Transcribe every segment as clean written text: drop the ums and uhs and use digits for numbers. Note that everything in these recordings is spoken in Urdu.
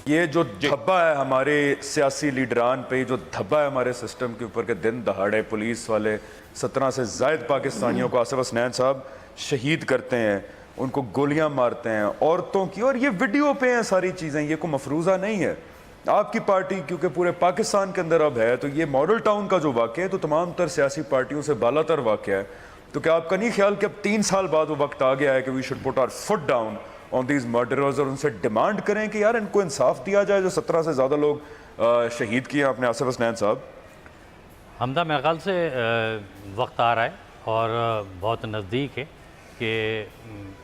یہ جو دھبا ہے ہمارے سیاسی لیڈران پہ، جو دھبا ہے ہمارے سسٹم کے اوپر کہ دن دہاڑے پولیس والے 17 سے زائد پاکستانیوں کو آصف حسنین صاحب شہید کرتے ہیں، ان کو گولیاں مارتے ہیں، عورتوں کی، اور یہ ویڈیو پہ ہیں ساری چیزیں، یہ کوئی مفروضہ نہیں ہے۔ آپ کی پارٹی کیونکہ پورے پاکستان کے اندر اب ہے، تو یہ ماڈل ٹاؤن کا جو واقعہ ہے تو تمام تر سیاسی پارٹیوں سے بالا تر واقعہ ہے، تو کیا آپ کا نہیں خیال کہ اب 3 سال بعد وہ وقت آ گیا ہے کہ we should put our foot down on these murderers, اور ان سے ڈیمانڈ کریں کہ یار ان کو انصاف دیا جائے جو 17 سے زیادہ لوگ شہید کیے ہیں آپ نے آصف حسنین صاحب؟ حمدہ میرے خیال سے وقت آ رہا ہے اور بہت نزدیک ہے کہ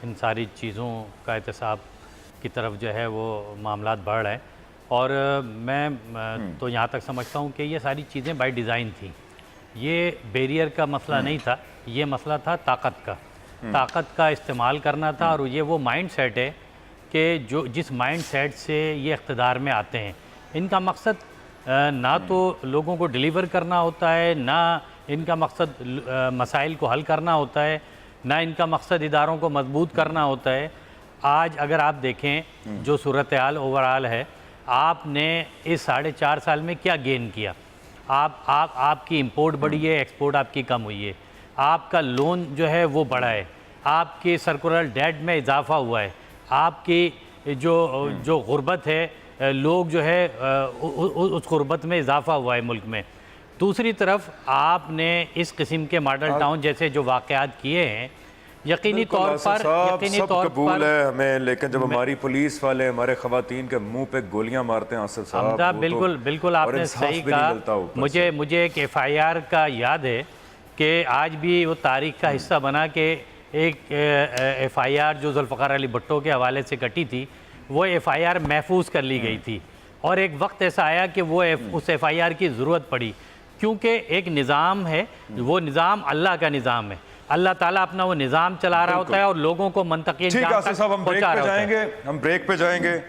ان ساری چیزوں کا احتساب کی طرف جو ہے وہ معاملات بڑھ رہے ہیں، اور میں تو یہاں تک سمجھتا ہوں کہ یہ ساری چیزیں بائی ڈیزائن تھیں۔ یہ بیریئر کا مسئلہ نہیں تھا، یہ مسئلہ تھا طاقت کا استعمال کرنا تھا، اور یہ وہ مائنڈ سیٹ ہے کہ جس مائنڈ سیٹ سے یہ اقتدار میں آتے ہیں، ان کا مقصد نہ تو لوگوں کو ڈیلیور کرنا ہوتا ہے، نہ ان کا مقصد مسائل کو حل کرنا ہوتا ہے، نہ ان کا مقصد اداروں کو مضبوط کرنا ہوتا ہے۔ آج اگر آپ دیکھیں جو صورتحال اوورال ہے، آپ نے اس 4.5 سال میں کیا گین کیا؟ آپ کی امپورٹ بڑھی ہے، ایکسپورٹ آپ کی کم ہوئی ہے، آپ کا لون جو ہے وہ بڑھا ہے، آپ کے سرکولر ڈیٹ میں اضافہ ہوا ہے، آپ کی جو غربت ہے، لوگ جو ہے اس غربت میں اضافہ ہوا ہے ملک میں۔ دوسری طرف آپ نے اس قسم کے ماڈل ٹاؤن جیسے جو واقعات کیے ہیں، یقینی طور پر سب قبول ہے ہمیں، لیکن جب ہماری پولیس والے ہمارے خواتین کے منہ پہ گولیاں مارتے ہیں آصف صاحب، بالکل آپ نے صحیح کہا۔ مجھے ایک FIR کا یاد ہے کہ آج بھی وہ تاریخ کا حصہ بنا کہ ایک FIR جو ذوالفقار علی بھٹو کے حوالے سے کٹی تھی، وہ FIR محفوظ کر لی گئی تھی، اور ایک وقت ایسا آیا کہ وہ اس FIR کی ضرورت پڑی، کیونکہ ایک نظام ہے، وہ نظام اللہ کا نظام ہے، اللہ تعالیٰ اپنا وہ نظام چلا رہا ہوتا ہے اور لوگوں کو منطقی انجام تک پہنچا رہا ہوتا ہے۔ ہم بریک پہ جائیں گے